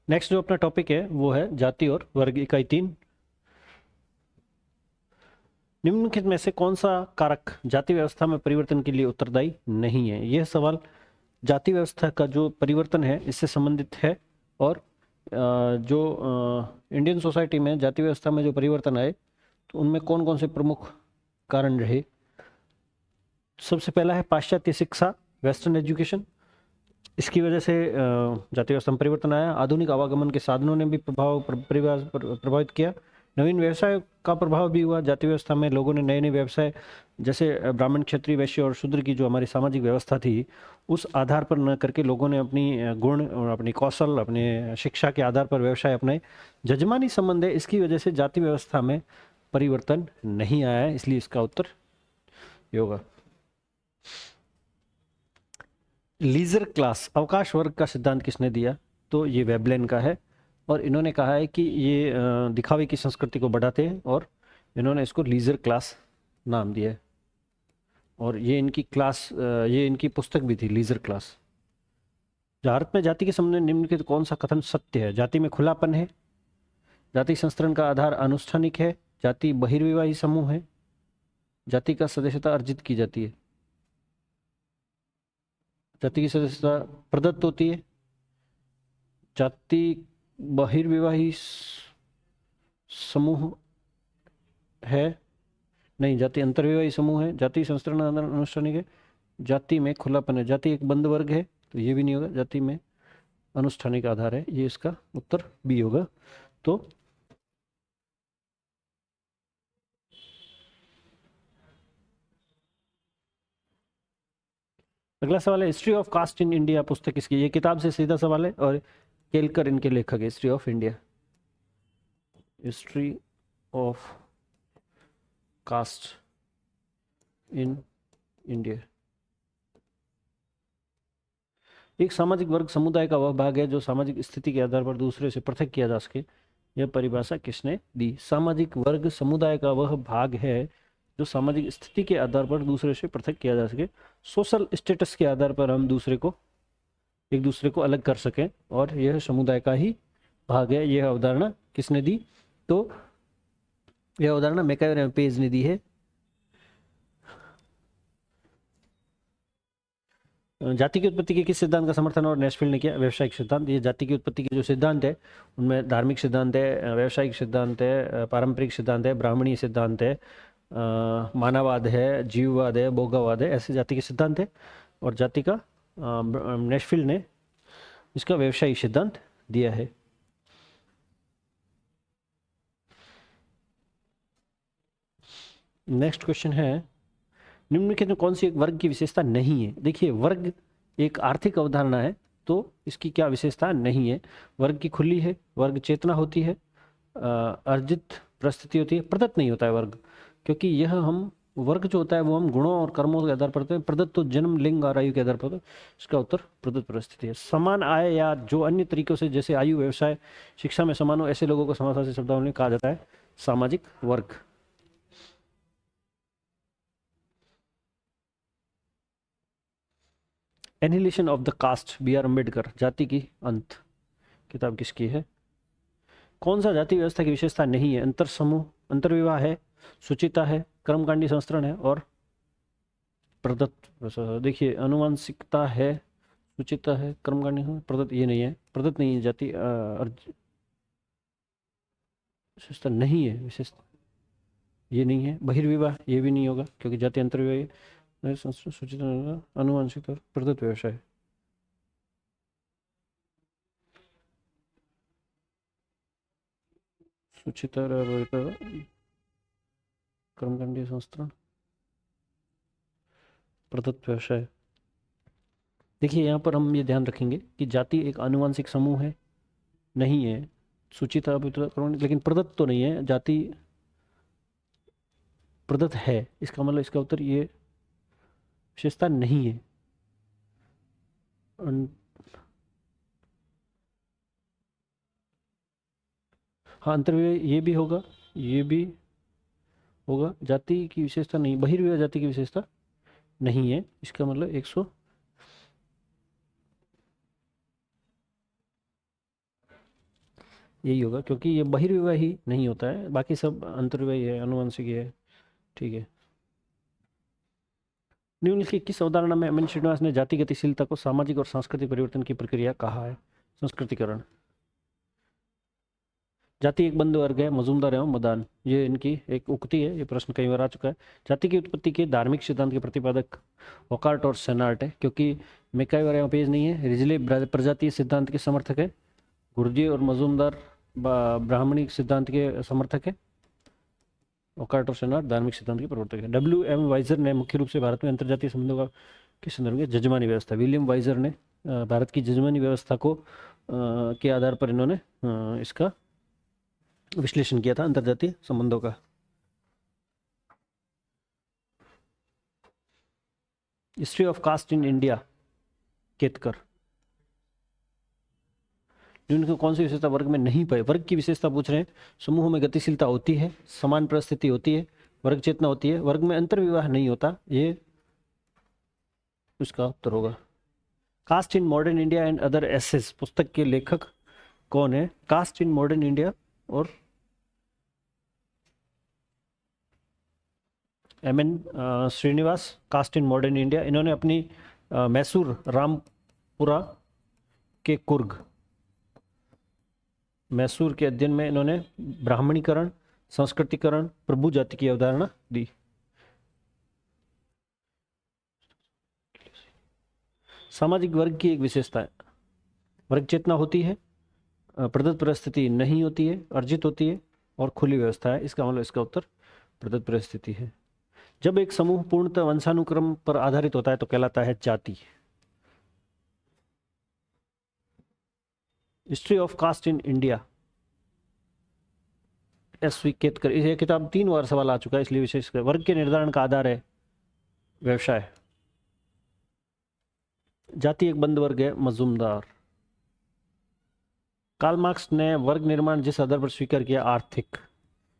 Next जो अपना topic है वो है जाति और वर्ग। इकाई 3, निम्नलिखित में से कौन सा कारक जाति व्यवस्था में परिवर्तन के लिए उत्तरदायी नहीं है। यह सवाल जाति व्यवस्था का जो परिवर्तन है इससे संबंधित है। और जो इंडियन सोसाइटी में जाति व्यवस्था में जो परिवर्तन आए तो उनमें कौन कौन से प्रमुख कारण रहे। सबसे पहला है पाश्चात्य शिक्षा, वेस्टर्न एजुकेशन। इसकी वजह से जाति व्यवस्था में परिवर्तन आया। आधुनिक आवागमन के साधनों ने भी प्रभावित किया। नवीन व्यवसाय का प्रभाव भी हुआ जाति व्यवस्था में। लोगों ने नए नए व्यवसाय, जैसे ब्राह्मण, क्षत्रिय, वैश्य और शूद्र की जो हमारी सामाजिक व्यवस्था थी उस आधार पर न करके लोगों ने अपनी गुण और अपनी कौशल, अपने शिक्षा के आधार पर व्यवसाय अपनाए। जजमानी संबंध है, इसकी वजह से जाति व्यवस्था में परिवर्तन नहीं आया है, इसलिए इसका उत्तर ये होगा। लीजर क्लास, अवकाश वर्ग का सिद्धांत किसने दिया? तो ये वेबलेन का है। और इन्होंने कहा है कि ये दिखावे की संस्कृति को बढ़ाते हैं और इन्होंने इसको लीजर क्लास नाम दिया है। और ये इनकी क्लास, ये इनकी पुस्तक भी थी, लीजर क्लास। भारत में जाति के संबंध में निम्नलिखित कौन सा कथन सत्य है? जाति में खुलापन है, जाति संस्तरण का आधार अनुष्ठानिक है, जाति बहिर्विवाही समूह है, जाति का सदस्यता अर्जित की जाती है। जाति की सदस्यता प्रदत्त होती है। जाति बहिर्विवाही समूह है, नहीं, जाति अंतर्विवाही समूह है। जाति संस्तरण अनुष्ठानिक है, जाति में खुलापन है। जाति एक बंद वर्ग है, तो ये भी नहीं होगा। जाति में अनुष्ठानिक आधार है, ये इसका उत्तर बी होगा। तो अगला सवाल है history of caste in India पुस्तक किसकी? ये किताब से सीधा सवाल है और केलकर इनके लेखक है। History of India, history of caste in India. एक सामाजिक वर्ग समुदाय का वह भाग है जो सामाजिक स्थिति के आधार पर दूसरे से पृथक किया जा सके। यह परिभाषा किसने दी? सामाजिक वर्ग समुदाय का वह भाग है जो सामाजिक स्थिति के आधार पर दूसरे से पृथक किया जा सके। सोशल स्टेटस के आधार पर हम एक दूसरे को अलग कर सकें, और यह समुदाय का ही भाग है। यह अवधारणा किसने दी? तो यह अवधारणा मैकायर एवं पेज ने दी है। जाति की उत्पत्ति के किस सिद्धांत का समर्थन और नेशफील्ड ने किया? व्यावसायिक सिद्धांत। ये जाति की उत्पत्ति के जो सिद्धांत है उनमें धार्मिक सिद्धांत है, व्यावसायिक सिद्धांत है, पारंपरिक सिद्धांत है, ब्राह्मणीय सिद्धांत है, मानववाद है, जीववाद है, भोगवाद है, ऐसे जाति के सिद्धांत है। और जाति का नेशफील्ड ने इसका व्यवसायिक सिद्धांत दिया है। नेक्स्ट क्वेश्चन है निम्नलिखित में कौन सी एक वर्ग की विशेषता नहीं है? देखिए, वर्ग एक आर्थिक अवधारणा है, तो इसकी क्या विशेषता नहीं है? वर्ग की खुली है, वर्ग चेतना होती है, अर्जित परिस्थिति होती है, प्रदत्त नहीं होता है वर्ग। क्योंकि यह हम वर्ग जो होता है वो हम गुणों और कर्मों के आधार पर होते हैं। प्रदत्त तो जन्म, लिंग और आयु के आधार पर होता है। इसका उत्तर प्रदत्त परिस्थिति है। समान आय या जो अन्य तरीकों से, जैसे आयु, व्यवसाय, शिक्षा में समान हो, ऐसे लोगों को समानार्थी शब्दावली में कहा जाता है सामाजिक वर्ग। Annihilation of the caste, B R Ambedkar. जाति की अंत किताब किसकी है? कौन सा जाति व्यवस्था की विशेषता नहीं है? अंतर समूह, अंतर्विवाह है, सुचिता है, कर्मकांडी संस्करण है और प्रदत्त। देखिए, अनुवांशिकता है, सुचिता है, कर्मकांडी, प्रदत्त ये नहीं है। प्रदत्त नहीं है जाति, विशेषता नहीं है। विशेषता ये नहीं है। बहिर्विवाह ये भी नहीं होगा क्योंकि जाति अंतर्विवाह। सुचिता, अनुवांशिकता, प्रदत्त व्यवसाय। सुचिता, कर्मकांडी संस्करण, प्रदत्त व्यवसाय। देखिए, यहाँ पर हम ये ध्यान रखेंगे कि जाति एक आनुवंशिक समूह है, नहीं है। सुचिता, लेकिन प्रदत्त तो नहीं है। जाति प्रदत्त है, इसका मतलब इसका उत्तर ये विशेषता नहीं है। हाँ, अंतर्विवाह ये भी होगा, ये भी होगा। जाति की विशेषता नहीं, बहिर्विवाह जाति की विशेषता नहीं है। इसका मतलब 100 यही होगा, क्योंकि ये बहिर्विवाही नहीं होता है, बाकी सब अंतर्विवाही है, अनुवांशिक है। ठीक है। निम्नलिखित की किस अवधारणा में एम एन श्रीनिवास ने जाति गतिशीलता को सामाजिक और सांस्कृतिक परिवर्तन की प्रक्रिया कहा है? संस्कृतिकरण। जाति एक बंद वर्ग है, मजूमदार एवं मदान, ये इनकी एक उक्ति है, ये प्रश्न कई बार आ चुका है। जाति की उत्पत्ति के धार्मिक सिद्धांत के प्रतिपादक वॉकार्ट और सेनार्ट है, क्योंकि मैकाइवर यहाँ पेज नहीं है। रिजले प्रजातीय सिद्धांत के समर्थक है। गुरुजी और मजूमदार ब्राह्मणी सिद्धांत के समर्थक है। वॉकार्ट और सेनार्ट धार्मिक सिद्धांत के प्रवर्तक है। डब्ल्यू एम वाइजर ने मुख्य रूप से भारत में अंतर्जातीय संबंधों का के संदर्भ में जजमानी व्यवस्था, विलियम वाइजर ने भारत की जजमानी व्यवस्था को के आधार पर इन्होंने इसका विश्लेषण किया था, अंतर्जातीय संबंधों का। History of caste in India, Ketkar. जिनको कौन सी विशेषता वर्ग में नहीं पाई? वर्ग की विशेषता पूछ रहे हैं। समूहों में गतिशीलता होती है, समान परिस्थिति होती है, वर्ग चेतना होती है, वर्ग में अंतर्विवाह नहीं होता, ये उसका उत्तर होगा। Caste in modern India and other essays पुस्तक के लेखक कौन है? कास्ट इन मॉडर्न इंडिया और M N Srinivas, caste in modern India. इन्होंने अपनी मैसूर रामपुरा के कुर्ग, मैसूर के अध्ययन में इन्होंने ब्राह्मणीकरण, संस्कृतिकरण, प्रभु जाति की अवधारणा दी। सामाजिक वर्ग की एक विशेषता है, वर्ग चेतना होती है, प्रदत्त परिस्थिति नहीं होती है, अर्जित होती है और खुली व्यवस्था है। इसका मतलब इसका उत्तर प्रदत्त परिस्थिति है। जब एक समूह पूर्णतः वंशानुक्रम पर आधारित होता है तो कहलाता है जाति। History of caste in India, S V Ketkar. यह किताब 3 बार सवाल आ चुका है, इसलिए विशेष वर्ग के निर्धारण का आधार है व्यवसाय। जाति एक बंद वर्ग है, मजूमदार। कार्ल मार्क्स ने वर्ग निर्माण जिस आधार पर स्वीकार किया? आर्थिक,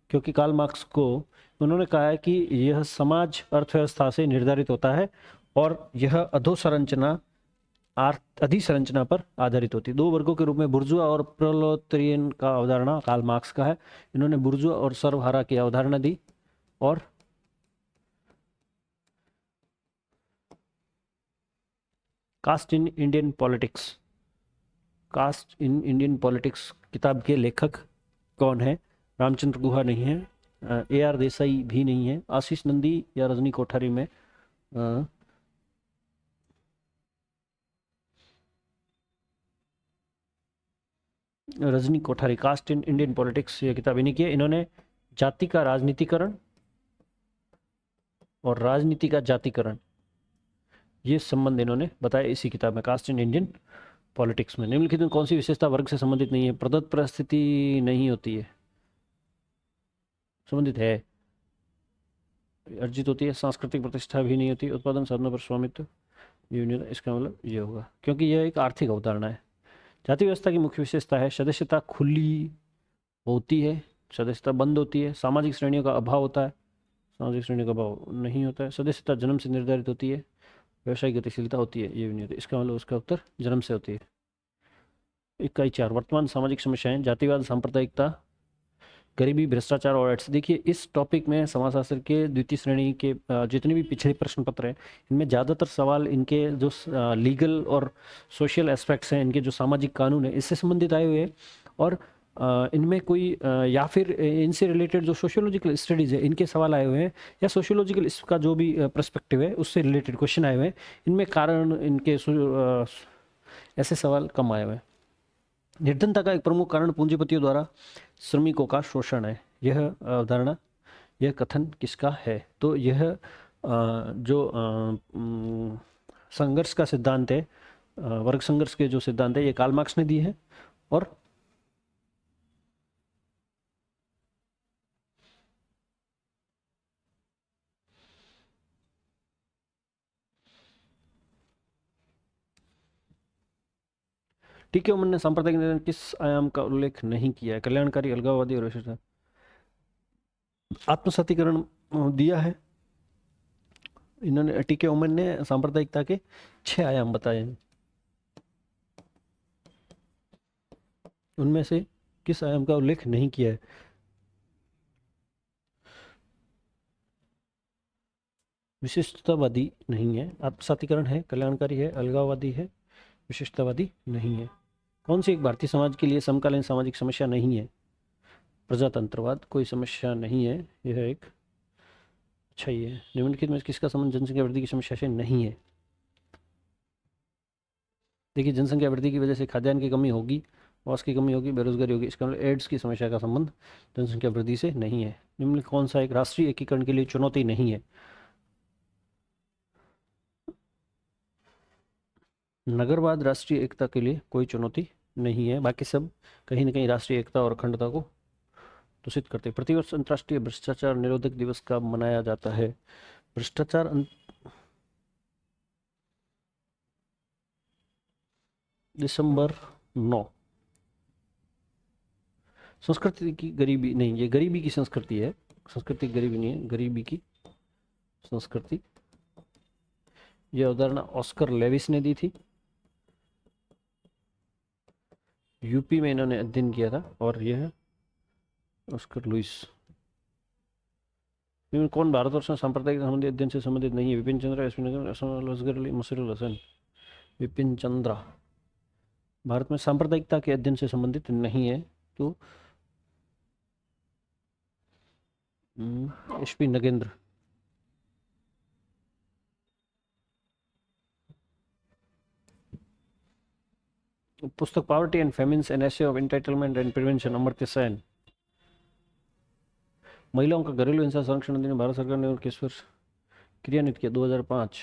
क्योंकि कार्ल मार्क्स को उन्होंने कहा है कि यह समाज अर्थव्यवस्था से निर्धारित होता है और यह अधोसंरचना अधिसंरचना पर आधारित होती है। 2 वर्गों के रूप में बुर्जुआ और प्रोलेटारियन का अवधारणा कार्ल मार्क्स का है। इन्होंने बुर्जुआ और सर्वहारा की अवधारणा दी। और caste in Indian politics, caste in Indian politics किताब के लेखक कौन है? रामचंद्र गुहा नहीं है, ए आर देसाई भी नहीं है, आशीष नंदी या रजनी कोठारी में Rajni Kothari. Caste in Indian politics ये किताब इन्हीं की है। इन्होंने जाति का राजनीतिकरण और राजनीति का जातिकरण, ये संबंध इन्होंने बताया इसी किताब में, कास्ट इन इंडियन पॉलिटिक्स में। निम्नलिखित में कौन सी विशेषता वर्ग से संबंधित नहीं है? प्रदत्त परिस्थिति नहीं होती है, संबंधित है, अर्जित होती है, सांस्कृतिक प्रतिष्ठा भी नहीं होती, उत्पादन साधनों पर स्वामित्व ये नहीं होता। इसका मतलब ये होगा, क्योंकि यह एक आर्थिक अवधारणा है। जाति व्यवस्था की मुख्य विशेषता है सदस्यता खुली होती है, सदस्यता बंद होती है, सामाजिक श्रेणियों का अभाव होता है, सामाजिक श्रेणियों का अभाव नहीं होता है, सदस्यता जन्म से निर्धारित होती है, व्यवसायिक गतिशीलता होती है, ये भी नहीं होती। इसका मतलब उसका उत्तर जन्म से होती है। इकाई 4 वर्तमान सामाजिक समस्याएं, जातिवाद, सांप्रदायिकता, गरीबी, भ्रष्टाचार और एड्स। देखिए इस टॉपिक में समाजशास्त्र के द्वितीय श्रेणी के जितने भी पिछले प्रश्न पत्र हैं, इनमें ज़्यादातर सवाल इनके जो लीगल और सोशल एस्पेक्ट्स हैं, इनके जो सामाजिक कानून है, इससे संबंधित आए हुए हैं। और इनमें कोई या फिर इनसे रिलेटेड जो सोशियोलॉजिकल स्टडीज़ है, इनके सवाल आए हुए हैं, या सोशियोलॉजिकल इसका जो भी पर्सपेक्टिव है उससे रिलेटेड क्वेश्चन आए हुए हैं। इनमें कारण इनके ऐसे सवाल कम आए हुए हैं। निर्धनता का एक प्रमुख कारण पूंजीपतियों द्वारा श्रमिकों का शोषण है। यह अवधारणा, यह कथन किसका है? तो यह जो संघर्ष का सिद्धांत है, वर्ग संघर्ष के जो सिद्धांत है, ये कार्ल मार्क्स ने दी है। और टीके उमन ने सांप्रदायिक निधन किस आयाम का उल्लेख नहीं किया है? कल्याणकारी, अलगाववादी और विशेष आत्मसातीकरण दिया है। इन्होंने टीके उमन ने सांप्रदायिकता के 6 आयाम बताए हैं। उनमें से किस आयाम का उल्लेख नहीं किया है? विशिष्टतावादी नहीं है, आत्मसातीकरण है, कल्याणकारी है, अलगाववादी है, विशिष्टतावादी नहीं है। कौन सी एक भारतीय समाज के लिए समकालीन सामाजिक समस्या नहीं है? प्रजातंत्रवाद कोई समस्या नहीं है, यह एक अच्छा ही है। निम्नलिखित में किसका संबंध जनसंख्या वृद्धि की समस्या से नहीं है? देखिए, जनसंख्या वृद्धि की वजह से खाद्यान्न की कमी होगी, आवास की कमी होगी, बेरोजगारी होगी, इसका मतलब एड्स की समस्या का संबंध जनसंख्या वृद्धि से नहीं है। निम्नलिखित कौन सा एक राष्ट्रीय एकीकरण के लिए चुनौती नहीं है? नगरवाद राष्ट्रीय एकता के लिए कोई चुनौती नहीं है, बाकी सब कहीं ना कहीं राष्ट्रीय एकता और अखंडता को दूषित करते हैं। प्रतिवर्ष अंतर्राष्ट्रीय भ्रष्टाचार निरोधक दिवस कब मनाया जाता है? भ्रष्टाचार दिसंबर 9। संस्कृति की गरीबी नहीं, ये गरीबी की संस्कृति है, संस्कृति गरीबी नहीं है, गरीबी की संस्कृति। यह अवधारणा ऑस्कर लेविस ने दी थी, यूपी में इन्होंने अध्ययन किया था, और यह ऑस्कर लुइस। कौन भारतवर्ष में सांप्रदायिक संबंधी अध्ययन से संबंधित नहीं है? विपिन चंद्रा, एसपी नगर, असगर अली, मुशर्रफ हसन। विपिन चंद्रा भारत में सांप्रदायिकता के अध्ययन से संबंधित नहीं है, तो एसपी नगेंद्र। पुस्तक poverty and famines an essay of entitlement and prevention, Amartya Sen. महिलाओं का घरेलू हिंसा संरक्षण अधिनियम भारत सरकार ने किस वर्ष क्रियान्वित किया? 2005।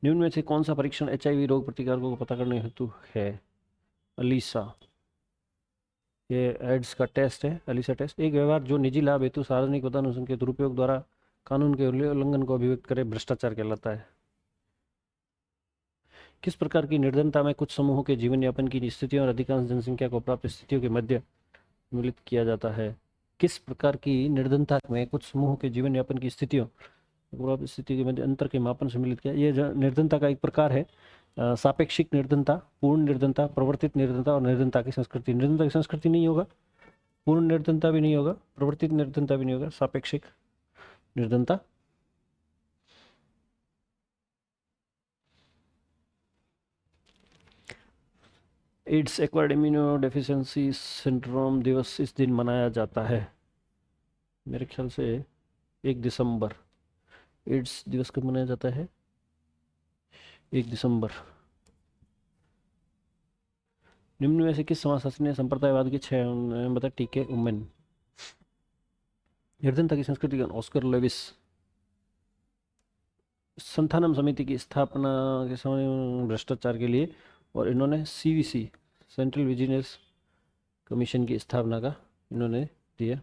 निम्न में से कौन सा परीक्षण एचआईवी रोग प्रतिकारकों को पता करने हेतु है? अलीसा। ये एड्स का टेस्ट है, अलीसा टेस्ट। एक व्यवहार जो निजी लाभ हेतु सार्वजनिक पदानुक्रम के दुरुपयोग द्वारा कानून के उल्लंघन को अभिव्यक्त करे भ्रष्टाचार कहलाता है। किस प्रकार की निर्धनता में कुछ समूहों के जीवन यापन की स्थितियों और अधिकांश जनसंख्या को प्राप्त स्थितियों के मध्य मिलित किया जाता है? किस प्रकार की निर्धनता में कुछ समूहों के जीवन यापन की स्थितियों स्थिति के मध्य अंतर के मापन से मिलित किया? ये निर्धनता का एक प्रकार है, सापेक्षिक निर्धनता, पूर्ण निर्धनता, प्रवर्तित निर्धनता और निर्धनता की संस्कृति। निर्धनता की संस्कृति नहीं होगा, पूर्ण निर्धनता भी नहीं होगा, प्रवर्तित निर्धनता भी नहीं होगा, सापेक्षिक निर्धनता। Ads acquired immuno deficiency syndrome दिवस इस दिन मनाया जाता है, मेरे ख्याल से 1 दिसंबर। एड्स दिवस कब मनाया जाता है? 1 दिसंबर। निम्न में से किस समाजशास्त्री ने संप्रदायवाद के 6 बता? टीके उमेन। निर्धनता की संस्कृति का ऑस्कर लेविस। संथानम समिति की स्थापना के समय भ्रष्टाचार के लिए, और इन्होंने सीवीसी सेंट्रल विजिलेंस कमीशन की स्थापना का इन्होंने दिया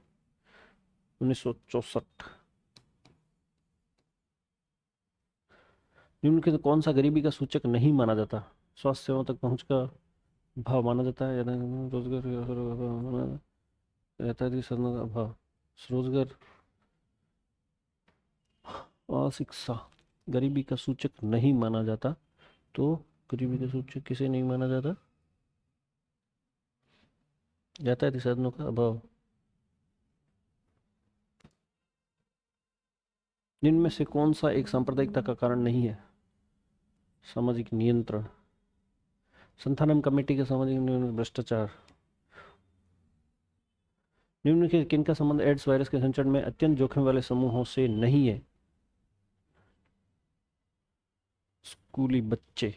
1964। निम्न के कौन सा गरीबी का सूचक नहीं माना जाता? स्वास्थ्य सेवाओं तक पहुंच का अभाव माना जाता है, रोजगार का अभाव, रोजगार, अशिक्षा गरीबी का सूचक नहीं माना जाता। तो गरीबी का सूचक किसे नहीं माना जाता? यातायाती साधनों का अभाव। निम्न में से कौन सा एक सांप्रदायिकता का कारण नहीं है? सामाजिक नियंत्रण। संथानम कमेटी का सामाजिक भ्रष्टाचार। निम्न के किनका संबंध एड्स वायरस के संचरण में अत्यंत जोखिम वाले समूहों से नहीं है? स्कूली बच्चे।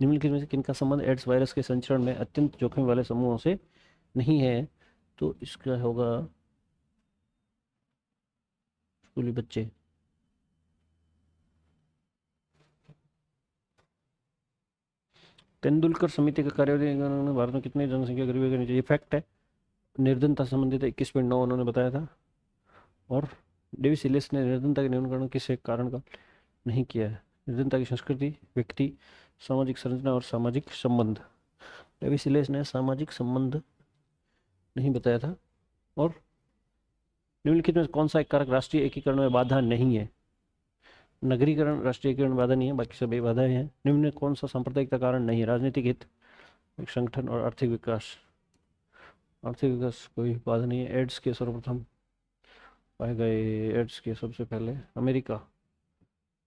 निम्नलिखित में से किनका संबंध एड्स वायरस के संचरण में अत्यंत जोखिम वाले समूहों से नहीं है? तो इसका होगा स्कूली बच्चे। तेंदुलकर समिति का कार्य भारत में कितनी जनसंख्या गरीबी करनी चाहिए? फैक्ट है, निर्धनता संबंधित 21.9 उन्होंने बताया था, और डेविस इलिस ने निर्धनता के न्यूनीकरण किसी कारण का नहीं किया है। निर्धनता की संस्कृति, व्यक्ति, सामाजिक संरचना और सामाजिक संबंध। डेविस इलिस ने सामाजिक संबंध नहीं बताया था। और निम्नलिखित में कौन सा एक कारक राष्ट्रीय एकीकरण में बाधा नहीं है? नगरीकरण राष्ट्रीय एकीकरण में बाधा नहीं है, बाकी सभी बाधाएं हैं। निम्न में कौन सा सांप्रदायिकता कारण नहीं है? राजनीतिक हित, एक संगठन और आर्थिक विकास। आर्थिक विकास कोई बात नहीं है। एड्स के सर्वप्रथम पाए गए, एड्स के सबसे पहले अमेरिका,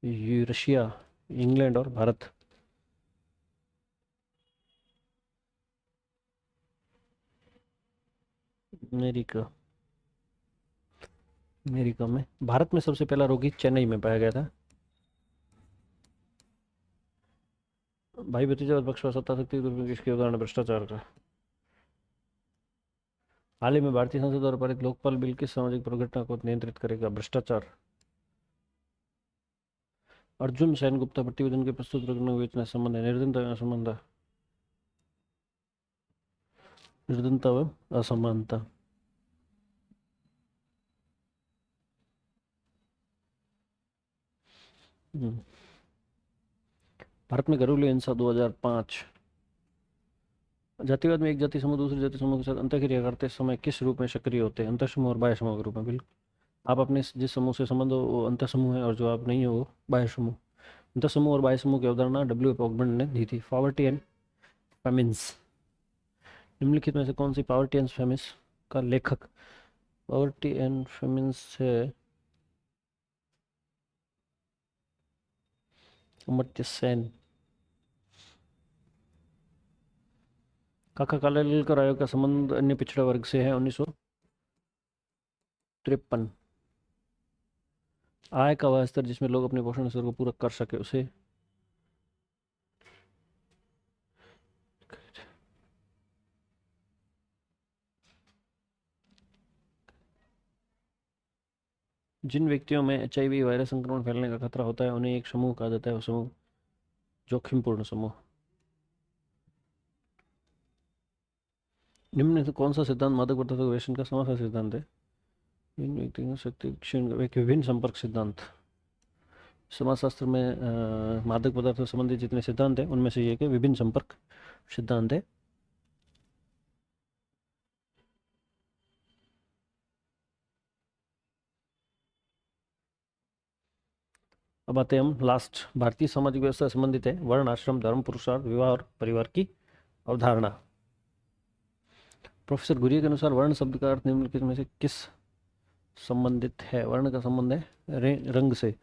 रशिया, इंग्लैंड और भारत। अमेरिका, अमेरिका में। भारत में सबसे पहला रोगी चेन्नई में पाया गया था। भाई भतीजा और पक्षपात सत्ता शक्ति दुर्व्यवहार किसके उदाहरण है? भ्रष्टाचार का। हाल ही में भारतीय संसद द्वारा पारित लोकपाल बिल किस सामाजिक दुर्घटना को नियंत्रित करेगा? भ्रष्टाचार। अर्जुन सेनगुप्ता प्रतिवेदन के प्रस्तुत रखने बेचना संबंध है? निर्धनता संबंध है, निर्धनता व असमानता। भारत में घरेलू हिंसा 2005। जातिवाद में एक जाति समूह दूसरे जाति समूह के साथ अंतःक्रिया करते समय किस रूप में सक्रिय होते हैं? अंतर समूह और बाह्य समूह के रूप में। बिल्कुल, आप अपने जिस समूह से संबंध हो वो अंतर समूह है, और जो आप नहीं हो वो बाह्य समूह। अंतर समूह और बाह्य समूह की अवधारणा डब्ल्यू पॉकबर्न ने दी थी। Poverty and famines. निम्नलिखित में से कौन सी पॉवर्टी एंड फेमिन्स का लेखक? पॉवर्टी एंड फेमिन्स है अमर्त्य सेन। काका कालेलकर आयोग का संबंध अन्य पिछड़ा वर्ग से है? 1953। आय का वह स्तर जिसमें लोग अपने पोषण स्तर को पूरा कर सके उसे जिन व्यक्तियों में HIV वायरस संक्रमण फैलने का खतरा होता है उन्हें एक समूह कहा जाता है। वो समूह जोखिमपूर्ण समूह। निम्न में से कौन सा सिद्धांत मादक पदार्थों के व्यसन का समाधान सिद्धांत है? इन व्यक्तियों शक्ति क्षीण एक विभिन्न संपर्क सिद्धांत। समाजशास्त्र में मादक पदार्थों से संबंधित जितने सिद्धांत हैं उनमें से एक है विभिन्न संपर्क सिद्धांत है। अब आते हैं हम लास्ट। भारतीय सामाजिक व्यवस्था से संबंधित है वर्ण, आश्रम, धर्म, पुरुषार्थ, विवाह और परिवार की अवधारणा। प्रोफेसर गुरिया के अनुसार वर्ण शब्द का अर्थ निम्नलिखित में से किस संबंधित है? वर्ण का संबंध है रंग से।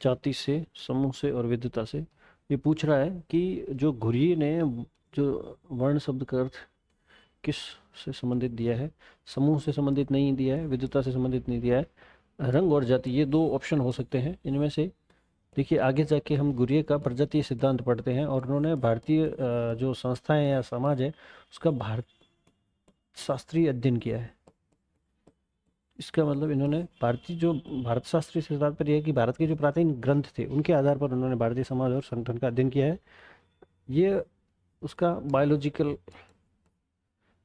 जाति से, समूह से और विविधता से। ये पूछ रहा है कि जो घुरिये ने जो वर्ण शब्द का अर्थ किस से संबंधित दिया है, समूह से संबंधित नहीं दिया है, विविधता से संबंधित नहीं दिया है, रंग और जाति, ये दो ऑप्शन हो सकते हैं इनमें से। देखिए आगे जाके हम घुरिये का प्रजातीय सिद्धांत पढ़ते हैं और उन्होंने भारतीय जो संस्थाएं या समाज है उसका भारत शास्त्रीय अध्ययन किया है। इसका मतलब इन्होंने भारतीय जो भारत शास्त्रीय से तात्पर्य है कि भारत के जो प्राचीन ग्रंथ थे उनके आधार पर उन्होंने भारतीय समाज और संगठन का अध्ययन किया है। ये उसका बायोलॉजिकल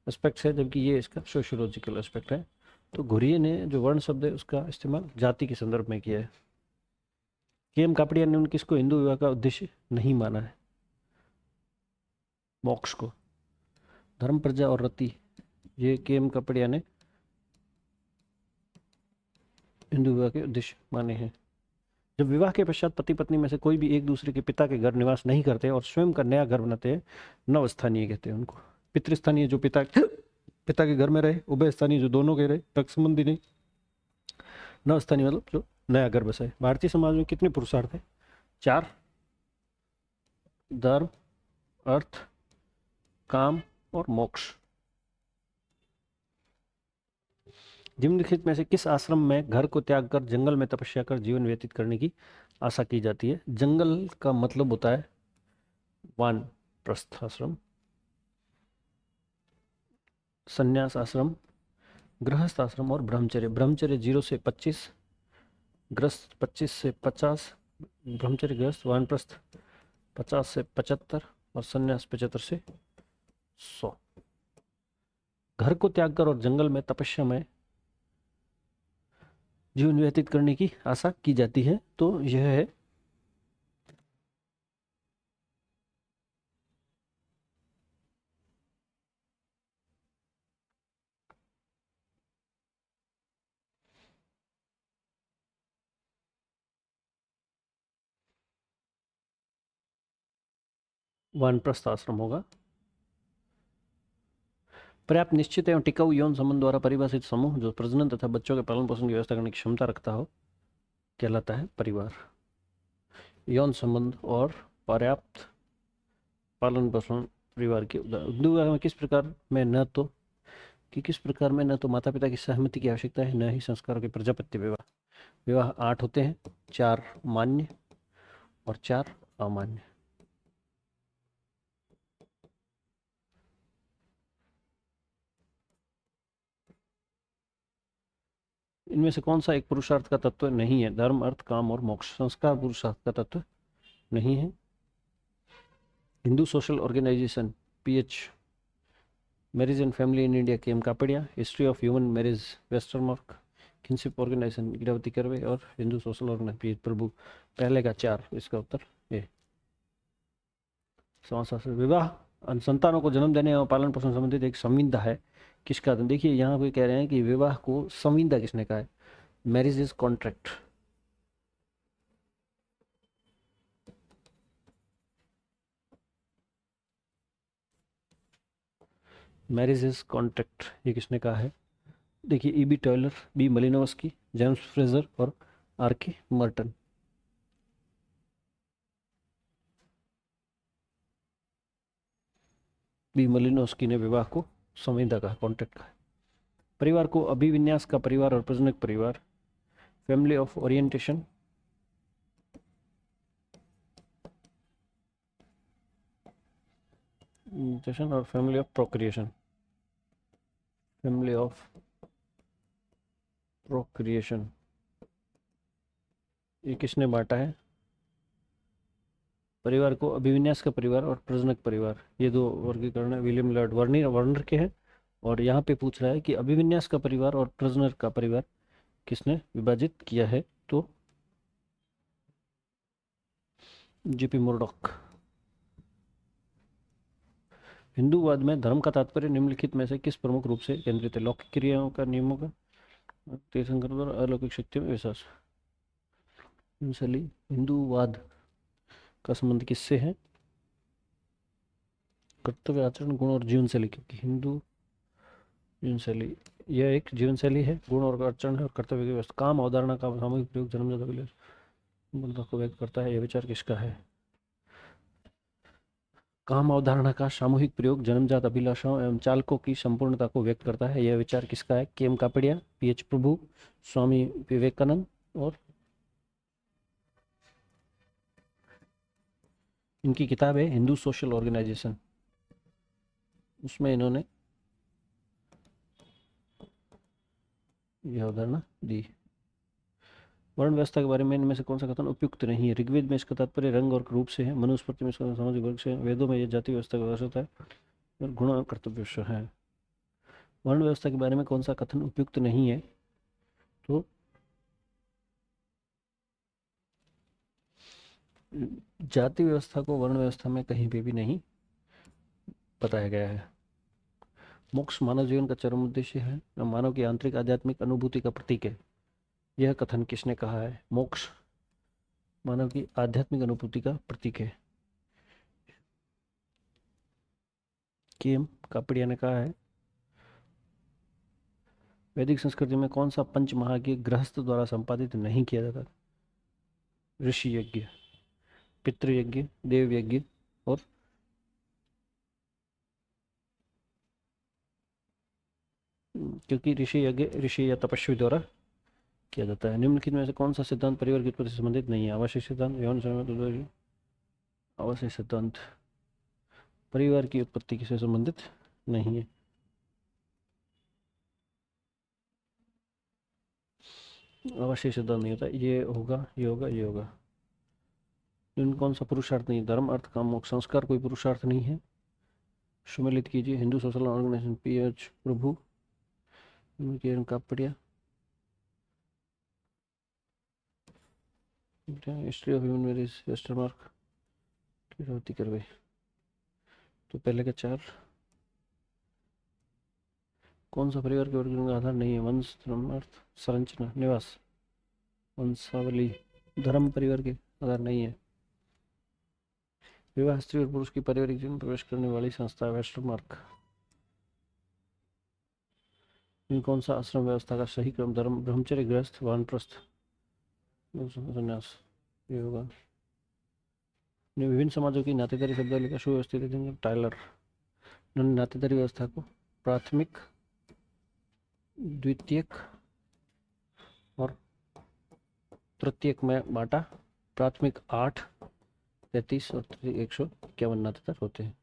एस्पेक्ट है, जबकि ये इसका सोशियोलॉजिकल एस्पेक्ट है। तो घुरिये ने जो वर्ण शब्द है उसका इस्तेमाल जाति के संदर्भ में किया है। KM कापड़िया ने किसको हिंदू विवाह का उद्देश्य नहीं माना है? मोक्ष को। धर्म, प्रजा और रति, ये KM कापड़िया ने हिंदू विवाह के उद्देश्य माने हैं। जब विवाह के पश्चात पति पत्नी में से कोई भी एक दूसरे के पिता के घर निवास नहीं करते और स्वयं का नया घर बनाते हैं, नवस्थानीय कहते हैं उनको। पितृस्थानीय जो पिता के घर में रहे, उभय स्थानीय जो दोनों के रहे, रक्त संबंधी नहीं। नवस्थानीय मतलब जो नया घर बसाए। भारतीय समाज में कितने पुरुषार्थ हैं? 4। धर्म, अर्थ, काम और मोक्ष। निम्नलिखित में से किस आश्रम में घर को त्याग कर जंगल में तपस्या कर जीवन व्यतीत करने की आशा की जाती है? जंगल का मतलब होता है वानप्रस्थ आश्रम, संन्यास आश्रम, गृहस्थ आश्रम और ब्रह्मचर्य। ब्रह्मचर्य 0 से 25, गृहस्थ 25 से 50, ब्रह्मचर्य गृहस्थ, वानप्रस्थ 50 से 75 और संन्यास 75 से 100। घर को त्याग कर और जंगल में तपस्या में जीवन व्यतीत करने की आशा की जाती है। तो यह है वानप्रस्थ आश्रम होगा। पर्याप्त निश्चित एवं टिकाऊ यौन संबंध द्वारा परिभाषित समूह जो प्रजनन तथा बच्चों के पालन पोषण की व्यवस्था करने की क्षमता रखता हो कहलाता है परिवार। यौन संबंध और पर्याप्त पालन पोषण परिवार के उदाहरण। हिंदू विवाह में किस प्रकार में न तो माता पिता की सहमति की आवश्यकता है न ही संस्कारों के प्रजापत्य विवाह। विवाह 8 होते हैं, 4 मान्य और 4 अमान्य। इनमें से कौन सा एक पुरुषार्थ का तत्व नहीं है? धर्म, अर्थ, काम और मोक्ष। संस्कार पुरुषार्थ का तत्व नहीं है। Hindu social organization P H marriage and family in India K M Kapadia. History of human marriage Westermarck. Kinship organization Irawati Karve. और Hindu social organization P H Prabhu. पहले का 4, इसका उत्तर ए। समाजशास्त्र विवाह संतानों को जन्म देने और पालन पोषण संबंधित एक संविदा है। किसका? देखिए यहाँ पे कह रहे हैं कि विवाह को संविदा किसने कहा है? Marriage is contract. Marriage is contract ये किसने कहा है? देखिए E B Tylor, B Malinowski, James Frazer और आर.के. मर्टन। बी मलिनोवस्की ने विवाह को संविदा कहा, कॉन्ट्रैक्ट कहा। परिवार को अभिविन्यास का परिवार और प्रजनक परिवार, फैमिली ऑफ ओरिएंटेशन, और family of procreation. Family of procreation ये किसने बांटा है? परिवार को अभिविन्यास का परिवार और प्रजनक परिवार, ये दो वर्गीकरण है विलियम लॉर्ड वर्नर के हैं। और यहाँ पे पूछ रहा है कि अभिविन्यास का परिवार और प्रजनक का परिवार किसने विभाजित किया है? तो जेपी मुर्डॉक। हिंदूवाद में धर्म का तात्पर्य निम्नलिखित में से किस प्रमुख रूप से केंद्रित है? लौकिक क्रियाओं का, नियमों का, तीर्थंकर और अलौकिक शक्तियों में विश्वास। हिंदूवाद का संबंध किससे है? कर्तव्य, आचरण, गुण और जीवन शैली। क्योंकि हिंदू जीवन शैली यह एक जीवन शैली है, गुण और आचरण है और कर्तव्य की व्यवस्था। काम अवधारणा का सामूहिक प्रयोग जन्मजात अभिलाषा को व्यक्त करता है। यह विचार किसका है? काम अवधारणा का सामूहिक प्रयोग जन्मजात अभिलाषाओं एवं चालकों की संपूर्णता को व्यक्त करता है। यह विचार किसका है? के एम कापड़िया, पीएच प्रभु, स्वामी विवेकानंद और इनकी किताब है हिंदू सोशल ऑर्गेनाइजेशन, उसमें इन्होंने यह अवधारणा दी। वर्ण व्यवस्था के बारे में इनमें से कौन सा कथन उपयुक्त नहीं है? ऋग्वेद में इसका तात्पर्य रंग और रूप से है। मनुस्मृति में इसका सामाजिक वर्ग से है। वेदों में यह जाति व्यवस्था को दर्शाता है और गुण और कर्तव्य से है। वर्ण व्यवस्था के बारे में कौन सा कथन उपयुक्त नहीं है? तो जाति व्यवस्था को वर्ण व्यवस्था में कहीं पे भी नहीं बताया गया है। मोक्ष मानव जीवन का चरम उद्देश्य है, मानव की आंतरिक आध्यात्मिक अनुभूति का प्रतीक है। यह कथन किसने कहा है? मोक्ष मानव की आध्यात्मिक अनुभूति का प्रतीक है, केएम कापड़िया ने कहा है। वैदिक संस्कृति में कौन सा पंच महायज्ञ गृहस्थ द्वारा संपादित नहीं किया जाता? ऋषि यज्ञ, पितृयज्ञ, देव यज्ञ और क्योंकि ऋषि या तपस्वी द्वारा किया जाता है। निम्नलिखित में से कौन सा सिद्धांत परिवार की उत्पत्ति से संबंधित नहीं है? आवासीय सिद्धांत, यौन संबंध। आवासीय सिद्धांत परिवार की उत्पत्ति से संबंधित नहीं है। आवासीय सिद्धांत नहीं होता। ये होगा, ये होगा, ये होगा। इनमें कौन सा पुरुषार्थ नहीं? धर्म, अर्थ, काम, मोक्ष। संस्कार कोई पुरुषार्थ नहीं है। सुमेलित कीजिए Hindu social organization P H Prabhu, Kapadia, history of human marriage Westermarck, Irawati Karve. तो पहले का 4 कौन सा परिवार के वर्गीकरण का आधार नहीं है? वंश, धर्म, अर्थ, संरचना, निवास, वंशावली। धर्म परिवार के आधार नहीं है। विवाह स्त्री और पुरुष की पारिवारिक जीवन में प्रवेश करने वाली संस्था वेस्टर्न मार्क। इन कौन सा आश्रम व्यवस्था का सही क्रम धर्म ब्रह्मचर्य गृहस्थ वानप्रस्थ संन्यास ये होगा। विभिन्न समाजों की नातेदारी शब्दावली का सुव्यवस्थित टाइलर। नातेदारी व्यवस्था को प्राथमिक द्वितीयक और तृतीयक में बांटा। प्राथमिक 8, 33 और 151 नातेदार होते हैं।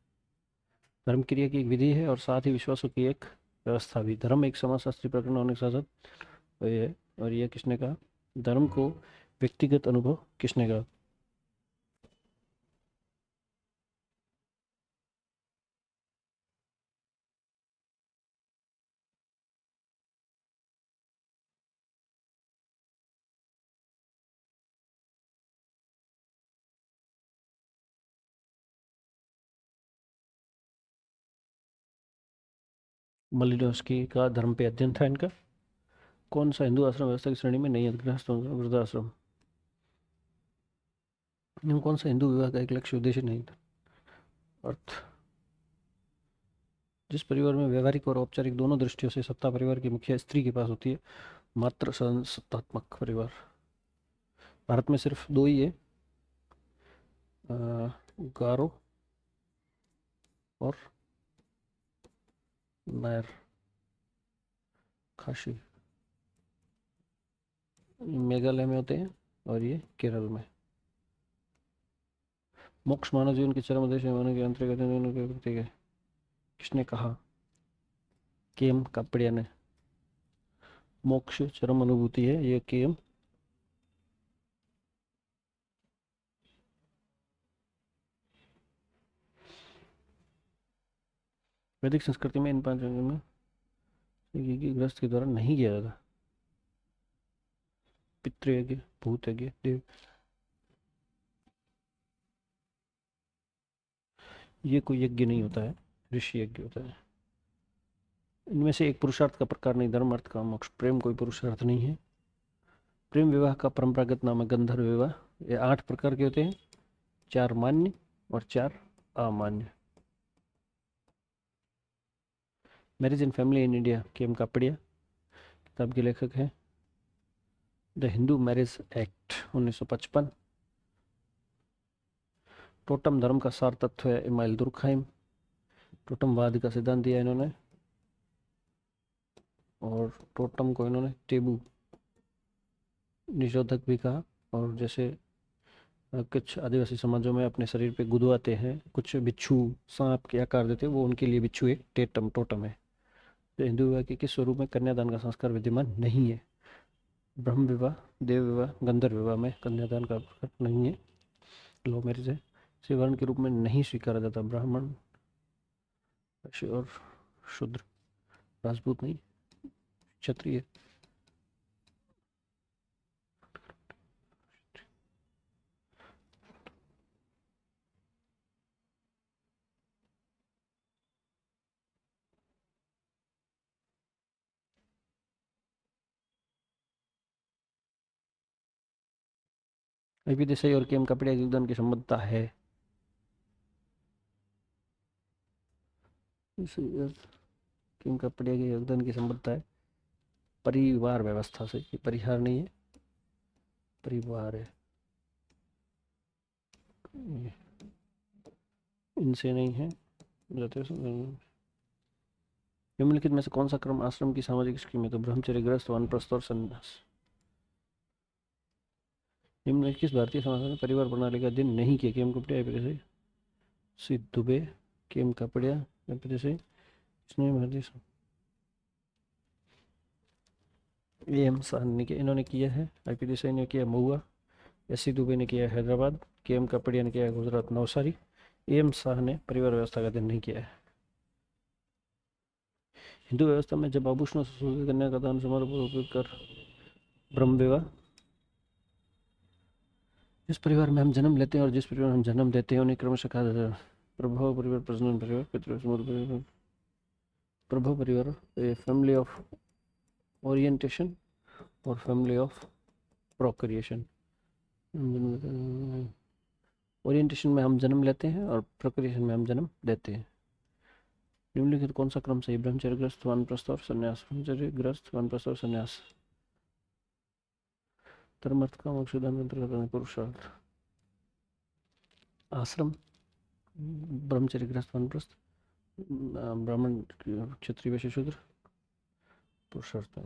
धर्म क्रिया की एक विधि है और साथ ही विश्वासों की एक व्यवस्था भी। धर्म एक समाजशास्त्री प्रकरण होने के साथ साथ और यह किसने कहा? धर्म को व्यक्तिगत अनुभव किसने कहा? मलिनोस्की का धर्म पे अध्ययन था इनका। कौन सा हिंदू आश्रम व्यवस्था की श्रेणी में नहीं है? गृहस्थ वृद्धाश्रम। कौन सा हिंदू विवाह का एक लक्ष्य उद्देश्य नहीं था? अर्थ। जिस परिवार में व्यवहारिक और औपचारिक दोनों दृष्टियों से सत्ता परिवार की मुखिया स्त्री के पास होती है, मात्र सत्तात्मक परिवार। भारत में सिर्फ 2 ही है, गारो और नायर खासी। मेघालय में होते हैं और ये केरल में। मोक्ष मानव जीवन के चरम उद्देश्य मानव के अंतर्गत प्रतीक है। किसने कहा? केम कापड़िया ने। मोक्ष चरम अनुभूति है, ये केम वैदिक संस्कृति में इन 5 अंगों में गृहस्थ के द्वारा नहीं किया जाता। पितृयज्ञ, भूत यज्ञ, देव। ये कोई यज्ञ नहीं होता है, ऋषि यज्ञ होता है। इनमें से एक पुरुषार्थ का प्रकार नहीं। धर्म, अर्थ, काम, मोक्ष। प्रेम कोई पुरुषार्थ नहीं है। प्रेम विवाह का परंपरागत नाम है गंधर्व विवाह। ये 8 प्रकार के होते हैं, 4 मान्य और 4 अमान्य। Marriage and family in India, K M Kapadia किताब के लेखक हैं। The Hindu marriage act 1955। Totem धर्म का सार तत्व है इमाइल दुर्कहाइम। टोटमवाद का सिद्धांत दिया इन्होंने और टोटम को इन्होंने टेबू निषेधक भी कहा। और जैसे कुछ आदिवासी समाजों में अपने शरीर पे गुदवाते हैं, कुछ बिच्छू सांप के आकार देते हैं, वो उनके लिए बिच्छू एक टोटम है। तो हिंदू विवाह के किस स्वरूप में कन्यादान का संस्कार विद्यमान नहीं है? ब्रह्म विवाह, देव विवाह, गंधर्व विवाह में कन्यादान का नहीं है, लव मैरिज है। इसे वर्ण के रूप में नहीं स्वीकारा जाता। ब्राह्मण, वैश्य और शूद्र, राजपूत नहीं, क्षत्रिय। आईपी देसाई और केम कपड़े के योगदान की संबद्धता है। केम कपड़े के योगदान की संबद्धता है परिवार व्यवस्था से। ये परिहार नहीं है, परिवार है, इनसे नहीं है। निम्नलिखित में से कौन सा क्रम आश्रम की सामाजिक स्कीम है? तो ब्रह्मचर्य, गृहस्थ, वानप्रस्थ और संन्यास। निम्नलिखित किस भारतीय समाज में परिवार प्रणाली का अध्ययन नहीं किया? केम कपड़िया, आईपी सिद्ध दुबे, केम कपड़िया, आईपी इसने भारतीय एम शाह ने किया, इन्होंने किया है। आईपी देसाई ने किया महुआ, एस.सी. दुबे ने किया हैदराबाद, केम कपड़िया ने किया गुजरात नवसारी। एम शाह ने परिवार व्यवस्था का अध्ययन नहीं किया है। हिंदू व्यवस्था में जब आभूषणों से सुशोभित कन्या का दान समारोह उपयोग कर ब्रह्म विवाह। जिस परिवार में हम जन्म लेते हैं और जिस परिवार में हम जन्म देते हैं उन्हें क्रमशः कहा जाता है प्रभव परिवार, प्रजनन परिवार, पितृ प्रभव परिवार, फैमिली ऑफ ओरिएंटेशन और फैमिली ऑफ प्रोक्रिएशन। ओरिएंटेशन में हम जन्म लेते हैं और प्रोक्रिएशन में हम जन्म देते हैं। निम्नलिखित कौन सा क्रम सही? ब्रह्मचर्य ग्रस्त, वानप्रस्थ और संन्यास। ब्रह्मचर्य ग्रस्त, वानप्रस्थ और संन्यास। धर्म अर्थ काम मोक्ष सिद्धांत अंतर्गत पुरुषार्थ। आश्रम, ब्रह्मचर्य गृहस्थ, वानप्रस्थ, ब्राह्मण, क्षत्रिय, वैश्य, शूद्र, पुरुषार्थ।